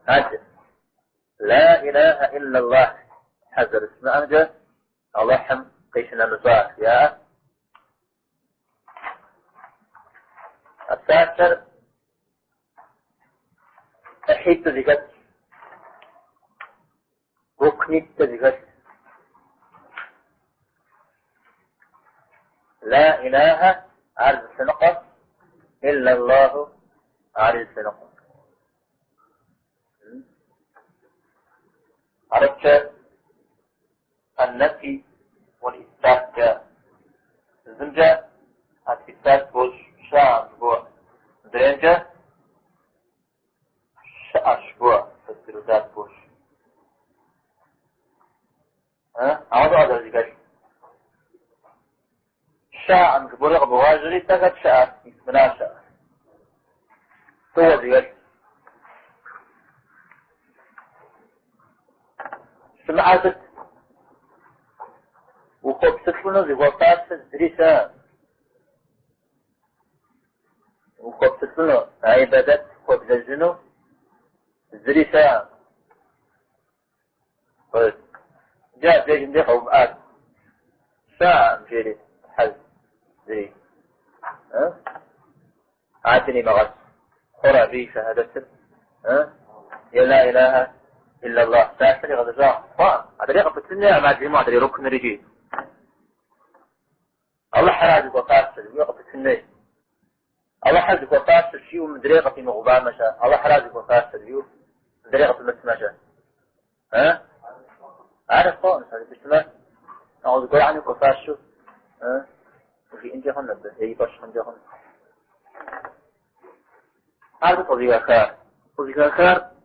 هذا لا إله إلا الله حذر اسم أمجد الله حم قيشنا نزاك يا الساتر أحيط تذكت ركني تذكت لا إله عرض سنقص إلا الله عرض سنقص عرفت النفي والإثبات جاء الزنجة الإثبات بوش شاء بوع درنجة شاء بوع فالسلوكات بوش أعوذ ذلك شاء بلغ بواجري تقد شاء اسمنا شاء هو ذلك سمعت وخب تكونه ذي وفاة الدرسة وخب تكونه عبادات خب جزنه الدرسة جاء في جندي خوب آت ساعة مجرد حل ذي عاتني مغس خرى بي شهادة يا لا إله إلا الله ساشري غدجاء أدري قفتني مع الجماعة أدري ركن رجيل الله حراجك وفاسر ويقفتني الله حراجك وفاسر شيء من دريقة في مغبان مشا الله حراجك وفاسر شيء من دريقة المسمشة عارف خالص هذا بسمع أعوذ قول عنك وفاسر وفي إنجي خلنا بس هي باش خنجي خلنا عارف قضية خير قضية خير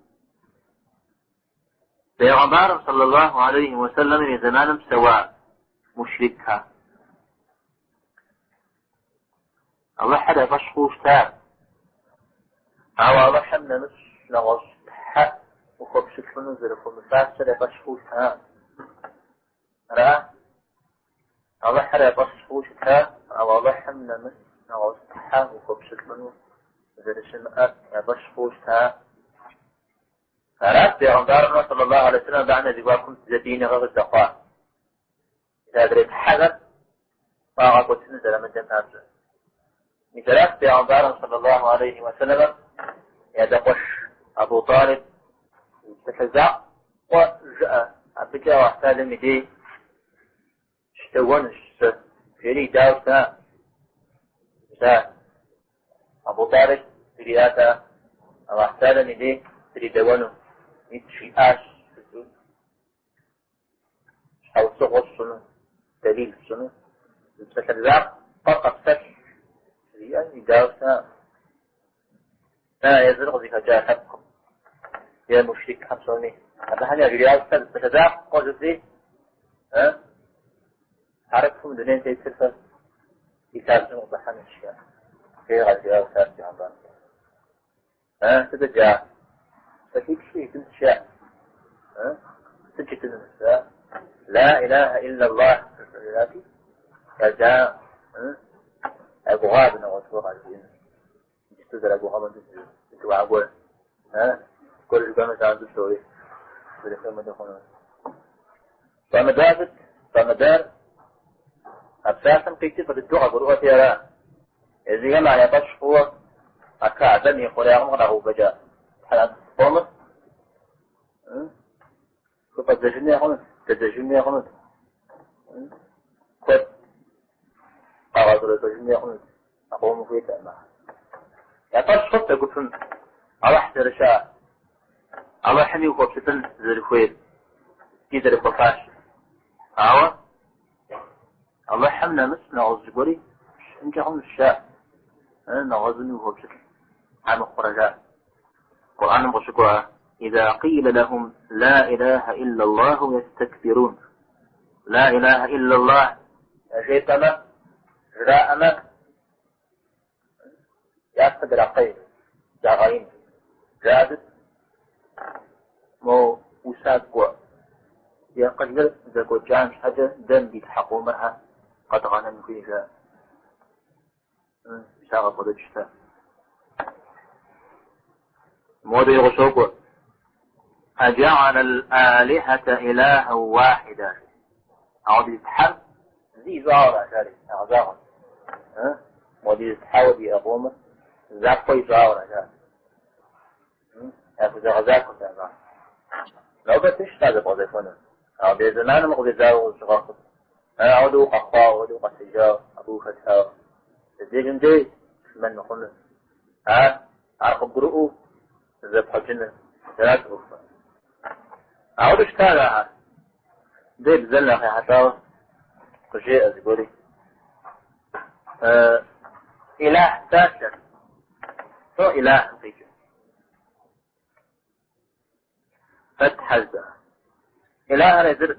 پیغمبر صلى الله عليه وسلم من زمان سواء مشركها الله حدا بشخوش تاب او الله حمنا مش نغش حق وخب شكل نزل وخب مفاسر بشخوش تاب رأى الله حدا بشخوش تاب او الله حمنا مش نغش حق وخب شكل نزل شمأت بشخوش تاب فرأت پیغمبر صلى الله عليه وسلم بعنا ذكركم زدين غير الزقاء إذا دريت حذر فأغاقوا تنزل من جنة مثلات پیغمبر صلى الله عليه وسلم يدقش أبو طالب تفزع وجاء أبكى واحتال مدي اشتونش فيري داوسا أبو طالب فرياتا واحتال مدي فري دوانو يتشي آش أو صغر سنو دليل سنو تفزع فقط فتح يعني داوسا يزرق ذيك جاء حقكم يا مشرك حبسوني هذا هني الرياض تتداع قوة ذي حركهم دنين تيسرفة يتابعون وضحان الشيء في غير الرياض سارتي عن ضان تتجاع ففيك شيء كنت شاء تجد النساء لا إله إلا الله يجاء أبو غابنا وصوغ الدين جستدر أبو غابنا انتو عقول كل جبامة عند السوري بالإخوة مدخلون فمدار أبساسا قيتي فالدعاء قلوة فيها إذا جمع يبش هو أكاعدن يقول يا غمغنه بجاء حلال قومت فقد تجني يخلص قد قاعدة تجني يخلص أقوم في تأمه يطرش خطة قلتن على حسر شاء على حمي وقبستن ذي الخير كيد الخفاش أعوى الله حمنا مثل نغز قولي انك هم الشاء نغزني وقبستن عام الخرجاء القرآن مغشقها إذا قيل لهم لا إله إلا الله يستكبرون لا إله إلا الله أجيتنا جراءنا يأخذ رقيب جاغين جادت مو وساد قوى يقدر إذا قد جامش حاجة دم بيتحقوا معها قد غنم فيها شاغل قد اجتا موضي غشوق أجعل الآلهة إلها واحدا أو دي تحل زي زارة شاري أعزاهم ودي تحاول دي أقوم زاقوي زارة شاري أخذ غزاكم تأذان لو بتش هذا بغزيفونه أو دي زمان مغزاو وشغاقب أو دو قخوا ودو قسجاو أبو فتحاو الزيجن دي من نقول عرق برؤو زبحة جنة ثلاث أخرى أعود اشتاقها دي بزلنا في حتاوة كشيء أزيقولي إله تاشر هو إله حقيقي فتح الزا إله نزر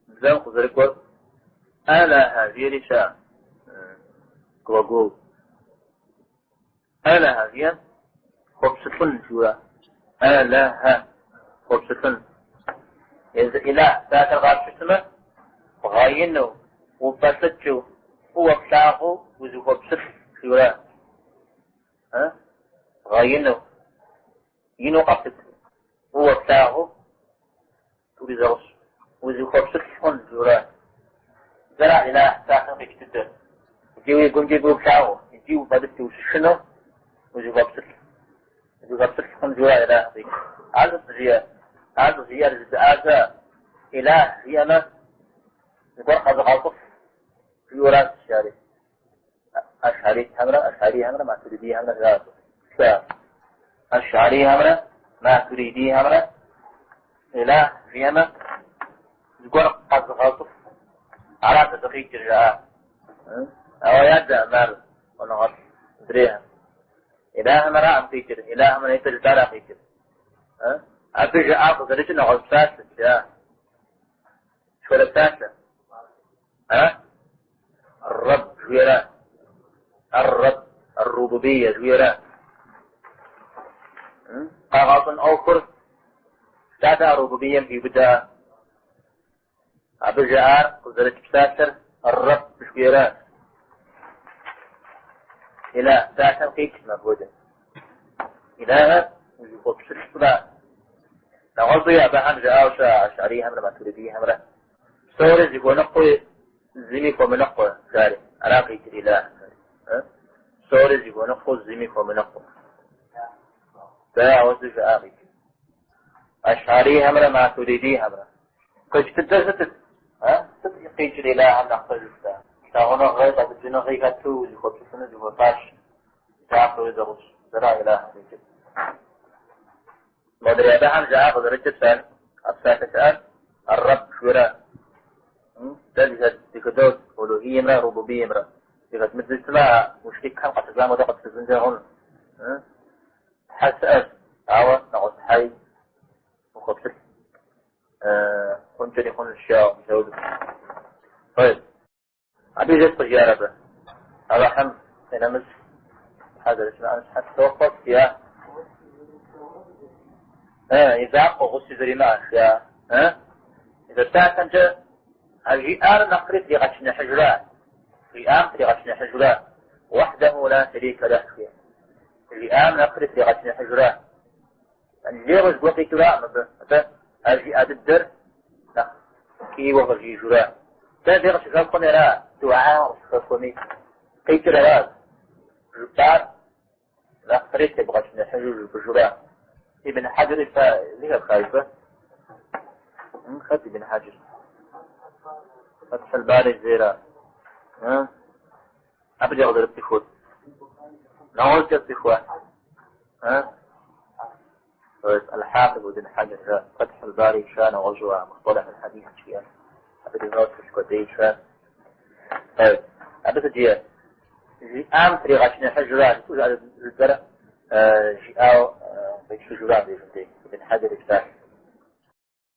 بزام خزركور ألا هذه رشاء كوغو ألا هذه خبصتن شورا ألا ها خبصتن إذا إله ذات الغاب شسمه وغاينه وبسطه هو بشاقه وزو خبصت شورا غاينه ينو قصد هو بشاقه تولي زغش وزو خبصت شورا زرع إله ساكن بكتده يجيو يقوم جيبو بشاقه يجيو بدته وششنه وزو خبصت جوا إله ذيك عز زيادة هذا إله هي ما يقول قد غلطف في وراس الشارع أشعري همرا ما تريدي همرا ذاته أشعري همرا ما تريدي همرا إله هي ما يقول قد غلطف على تدقيق الرعاء أو يدع مال ونغط دريها إله مرا أم فيكر إله من يتر دارا فيكر أبيج أخذ رجل نغل ساسة يا شو ساسة الرب جويرا الرب الربوبية جويرا قاغاصن أوكر ساسة ربوبية في بدا أبيج أخذ رجل ساسة الرب جويرا إلى ذات القيت مبودا إله ويقول بسرطة نغضي أبا همجة أوشا أشعري همرا ما تريدي همرا سورز يقول نقوي زميك ومنقوي ساري على قيت الإله سورز يقول نقوي زميك ومنقوي فأعوذ فآقيت أشعري همرا ما تريدي همرا كش تدرستت قيت الإله همرا قيت تاغنا غيطة بجنا غيقاتو اللي خبص سنة جوا باش تعقل يزغش زرع إله رجل مدري أبا هم جاء قد رجل سأل أبساك سأل الرب شوراء ذلك تكدوت ألوهية مرة ربوبية مرة تكد مثل سلاء مشرك كان قد تزام ودقت تزنجهن حسأل عوى نغط حي وخبص كنت يكون الشيء مزود طيب أبي جد تجاربه هذا حم نمس هذا اسمه حتى توقف يا إذا قوس زريماش يا إذا ساكن جاء الجيئان نقرت لغشنا حجرات الجيئان لغشنا حجرات وحده لا شريك له فيه الجيئان نقرت لغشنا حجرات الجيغز قوتي كرام الجيئات الدر كي وغجي جرات تادي غش غلقنا لا دعاء وصفقني قيت لا جبار لا قريت بغشنا حجر بجراء ابن حجر فليه خايفة خد ابن حجر فتح الباري الزيراء أبدي أغدر التخوت نعوز التخوة الحافظ ابن حجر فتح الباري شان وغزوة مصطلح الحديث شيئا أبدي غوث الشكوتي شان طيب أبدي جيه أم طريقة حجرات توجد الزرع جاءوا بيش حجرات ابن حجر الشان